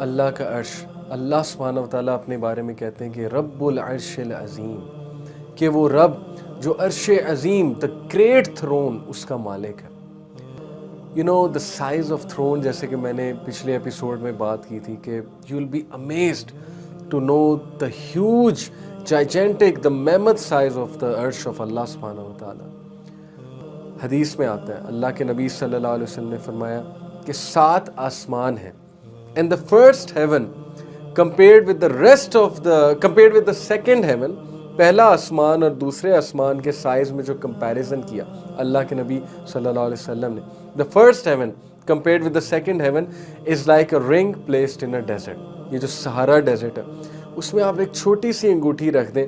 اللہ کا عرش، اللہ سبحانہ و تعالیٰ اپنے بارے میں کہتے ہیں کہ رب العرش العظیم، کہ وہ رب جو عرش عظیم the great throne اس کا مالک ہے. the size of throne، جیسے کہ میں نے پچھلے ایپیسوڈ میں بات کی تھی کہ you will be amazed to know the huge gigantic the mammoth size of the arsh of Allah سبحانہ و تعالیٰ. حدیث میں آتا ہے، اللہ کے نبی صلی اللہ علیہ وسلم نے فرمایا کہ 7 آسمان ہیں، and the first heaven compared with the second heaven، پہلا آسمان اور دوسرے آسمان کے سائز میں جو کمپیریزن کیا اللہ کے نبی صلی اللہ علیہ وسلم نے، the first heaven compared with the second heaven is like a ring placed in a desert. یہ جو سہارا ڈیزرٹ ہے اس میں آپ ایک چھوٹی سی انگوٹھی رکھ دیں،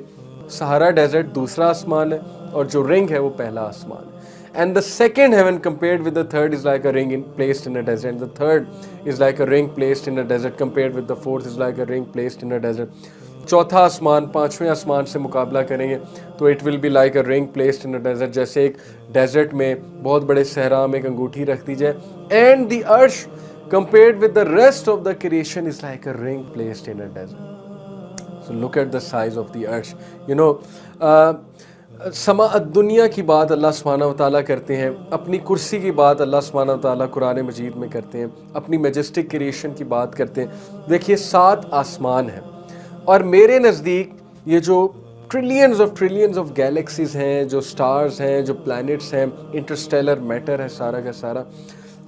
سہارا ڈیزرٹ دوسرا آسمان ہے اور جو رنگ ہے وہ پہلا آسمان ہے. And the second heaven compared with the third is like a ring placed in a desert. And the third is like a ring placed in a desert compared with the fourth is like a ring placed in a desert. چوتھا آسمان پانچویں آسمان سے مقابلہ کریں گے تو it will be like a ring placed in a desert، جیسے ایک ڈیزرٹ میں بہت بڑے صحرا میں ایک انگوٹھی رکھ دی جائے. And the arsh compared with the rest of the creation is like a ring placed in a desert. So look at the size of the arsh. سما دنیا کی بات اللہ سبحانہ و تعالیٰ کرتے ہیں، اپنی کرسی کی بات اللہ سبحانہ و تعالیٰ قرآن مجید میں کرتے ہیں، اپنی میجسٹک کریشن کی بات کرتے ہیں. دیکھیے 7 آسمان ہیں اور میرے نزدیک یہ جو ٹریلینز آف گیلیکسیز ہیں، جو سٹارز ہیں، جو پلانٹس ہیں، انٹرسٹیلر میٹر ہے سارا کا سارا.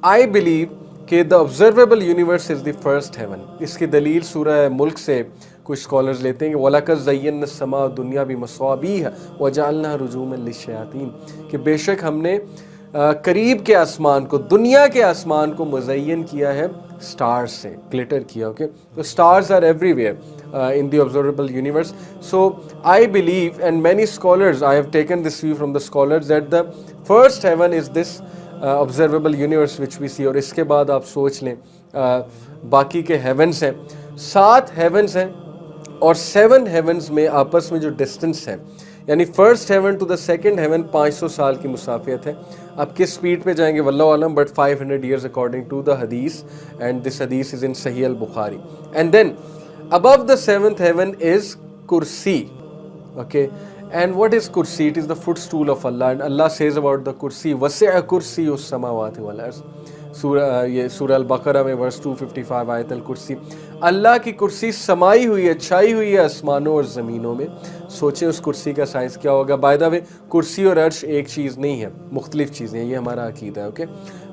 آئی بلیو کہ the observable universe is the first heaven. اس کی دلیل سورہ ملک سے کچھ اسکالرز لیتے ہیں کہ وَلَقَدْ زَيَّنَّا السَّمَاءَ الدُّنْيَا بِمَصَابِيحَ وَجَعَلْنَاهَا رُجُومًا لِلشَّيَاطِينِ، کہ بے شک ہم نے قریب کے آسمان کو، دنیا کے آسمان کو مزین کیا ہے سٹارز سے، گلٹر کیا. اوکے، تو stars are everywhere in the observable universe. So I believe, and many scholars, I have taken this view from the scholars, that the first heaven is this observable universe which we see. اور اس کے بعد آپ سوچ لیں باقی کے heavens ہیں، 7 heavens ہیں اور 7 heavens میں آپس میں جو ڈسٹنس ہے، یعنی first heaven to the second heaven 500 سال کی مسافت ہے. آپ کس سپیڈ پہ جائیں گے واللہ عالم، but 500 years according to the hadith, and this hadith is in Sahih al-Bukhari. And then above the 7th heaven is kursi. Okay, and what is kursi? It is the footstool of Allah, and Allah says about the kursi wasi'a kursiyyu as-samawati wal ard. سورہ البقرہ میں ورس 255 آیت الکرسی. اللہ کی کرسی سمائی ہوئی ہے، چھائی ہوئی ہے آسمانوں اور زمینوں میں. سوچیں اس کرسی کا سائز کیا ہوگا. بائی دا وے کرسی اور عرش ایک چیز نہیں ہے، مختلف چیزیں ہیں، یہ ہمارا عقیدہ ہے. اوکے،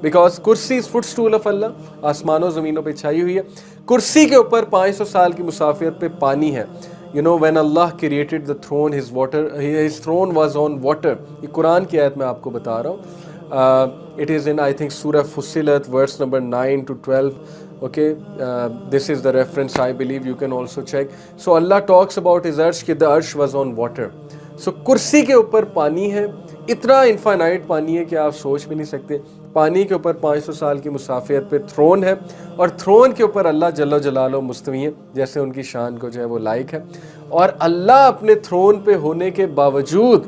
بیکاز کرسی از فٹ اسٹول آف اللہ، آسمانوں زمینوں پہ چھائی ہوئی ہے. کرسی کے اوپر 500 سال کی مسافت پہ پانی ہے. when Allah created the throne, his throne was on water. یہ قرآن کی آیت میں آپ کو بتا رہا ہوں. It is in, I think, Surah Fussilat, verse number 9 to 12. Okay, this is the reference, I believe. You can also check. So Allah talks about his arsh, کہ the arsh was on water. So کرسی کے اوپر پانی ہے، اتنا infinite پانی ہے کہ آپ سوچ بھی نہیں سکتے. پانی کے اوپر 500 سال کی مسافت پہ تھرون ہے، اور تھرون کے اوپر اللہ جل جلالہ مستوی ہے، جیسے ان کی شان کو جو ہے وہ لائق ہے. اور اللہ اپنے تھرون پہ ہونے کے باوجود،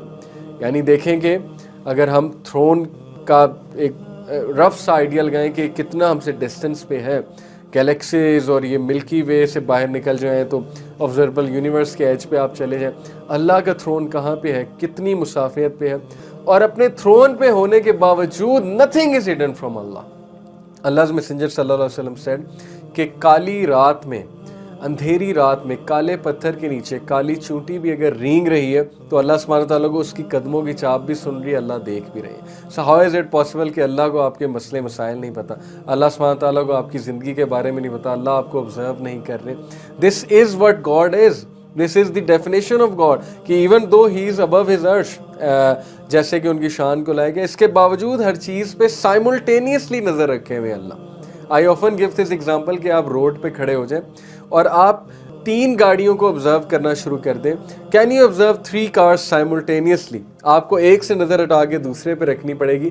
یعنی دیکھیں کہ اگر ہم تھرون کا ایک رف سا آئیڈیا لگائیں کہ کتنا ہم سے ڈسٹنس پہ ہے، گیلیکسیز اور یہ ملکی وے سے باہر نکل جائیں تو آبزرویبل یونیورس کے ایج پہ آپ چلے جائیں، اللہ کا تھرون کہاں پہ ہے، کتنی مسافت پہ ہے. اور اپنے تھرون پہ ہونے کے باوجود nothing is hidden from Allah. Allah's messenger صلی اللہ علیہ وسلم said کہ کالی رات میں، اندھیری رات میں، کالے پتھر کے نیچے کالی چونٹی بھی اگر رینگ رہی ہے تو اللہ سبحانہ تعالیٰ کو اس کی قدموں کی چاپ بھی سن رہی ہے، اللہ دیکھ بھی رہی ہے. So how is it possible کہ اللہ کو آپ کے مسئلے مسائل نہیں پتہ، اللہ سبحانہ تعالیٰ کو آپ کی زندگی کے بارے میں نہیں پتہ، اللہ آپ کو observe نہیں کر رہے. This is what God is. This is the definition of God, کہ even though he is above his arsh, جیسے کہ ان کی شان کو لائے گا، اس کے باوجود ہر چیز پہ simultaneously نظر رکھے ہوئے اللہ. I often give this example کہ آپ روڈ پہ کھڑے ہو جائیں اور آپ 3 گاڑیوں کو آبزرو کرنا شروع کر دیں. Can you observe 3 cars simultaneously؟ آپ کو ایک سے نظر ہٹا کے دوسرے پہ رکھنی پڑے گی،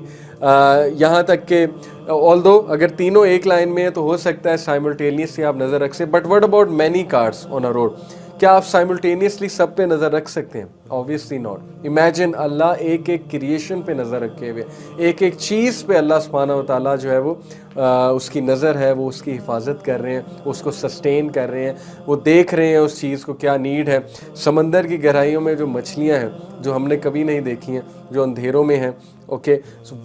یہاں تک کہ although اگر تینوں ایک لائن میں ہیں تو ہو سکتا ہے simultaneously آپ نظر رکھ سکیں. But what about many cars on a road؟ کیا آپ سائملٹینیسلی سب پہ نظر رکھ سکتے ہیں؟ Obviously not. امیجن اللہ ایک ایک کریشن پہ نظر رکھے ہوئے، ایک ایک چیز پہ اللہ سبحانہ و تعالیٰ جو ہے وہ اس کی نظر ہے، وہ اس کی حفاظت کر رہے ہیں، اس کو سسٹین کر رہے ہیں، وہ دیکھ رہے ہیں اس چیز کو کیا نیڈ ہے. سمندر کی گہرائیوں میں جو مچھلیاں ہیں جو ہم نے کبھی نہیں دیکھی ہیں، جو اندھیروں میں ہیں، اوکے،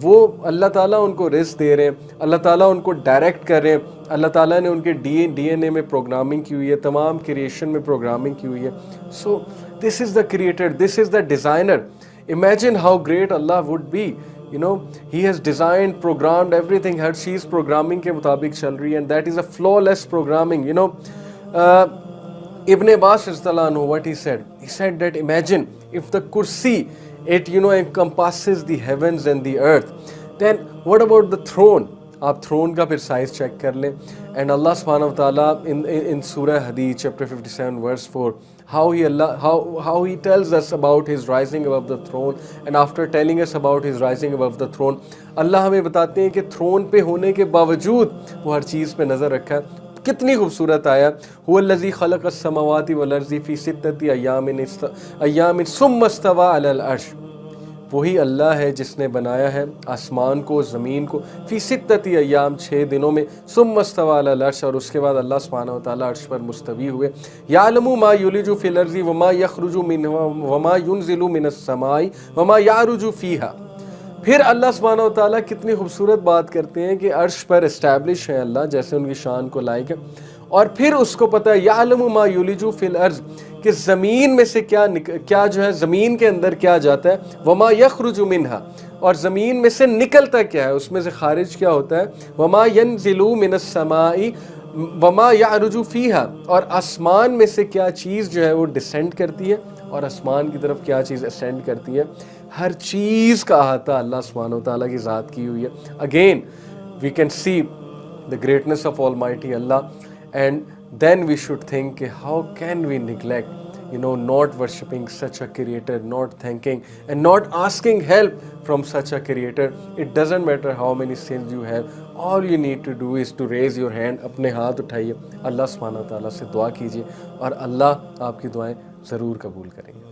وہ اللہ تعالیٰ ان کو رزق دے رہے ہیں، اللہ تعالیٰ ان کو ڈائریکٹ کر رہے ہیں. اللہ تعالیٰ نے ان کے ڈی این اے میں پروگرامنگ کی ہوئی ہے، تمام کریشن میں پروگرامنگ کی ہوئی ہے. So this is the creator, this is the designer. Imagine how great Allah would be. He has designed, programmed everything. ہر چیز پروگرامنگ کے مطابق چل رہی ہے. And that is a flawless programming. Ibn Abbas رضی اللہ عنہ, what he said that imagine if the kursi, it encompasses the heavens and the earth, then what about the throne? آپ تھرون کا پھر سائز چیک کر لیں. And اللہ سبحانہ و تعالیٰ in سورہ حدید chapter 57 verse 4, how he tells us about his rising above the throne, and after telling us about his rising above the throne, اللہ ہمیں بتاتے ہیں کہ تھرون پہ ہونے کے باوجود وہ ہر چیز پہ نظر رکھا ہے. کتنی خوبصورت آیا. هو الذی خلق السماوات والارض فی ستۃ ایام ثم استوى علی العرش. وہی اللہ ہے جس نے بنایا ہے آسمان کو، زمین کو، فی ستۃ ایام 6 دنوں میں، ثم استوى علی العرش، اور اس کے بعد اللہ سبحانہ و تعالیٰ عرش پر مستوی ہوئے. یعلم ما یلج فی الارض وما یخرج منها وما ینزل من السماء وما یعرج فیہا. پھر اللہ سبحانہ و تعالیٰ کتنی خوبصورت بات کرتے ہیں کہ عرش پر اسٹیبلش ہے اللہ، جیسے ان کی شان کو لائق ہے. اور پھر اس کو پتہ ہے یعلم ما یلج فی الارض، کہ زمین میں سے کیا جو ہے زمین کے اندر کیا جاتا ہے، وما یخرج منہا، اور زمین میں سے نکلتا کیا ہے، اس میں سے خارج کیا ہوتا ہے، وما ینزل من السماء وما یعرج فیہا، اور آسمان میں سے کیا چیز جو ہے وہ ڈسینڈ کرتی ہے اور آسمان کی طرف کیا چیز اسینڈ کرتی ہے. ہر چیز کا احاطہ اللہ سبحانہ و تعالیٰ کی ذات کی ہوئی ہے. Again we can see the greatness of Almighty Allah, and then we should think how can we neglect not worshipping such a creator, not thanking and not asking help from such a creator. It doesn't matter how many sins you have, all you need to do is to raise your hand, اپنے ہاتھ اٹھائیے، اللہ سبحانہ تعالیٰ سے دعا کیجیے اور اللہ آپ کی دعائیں ضرور قبول کریں گے.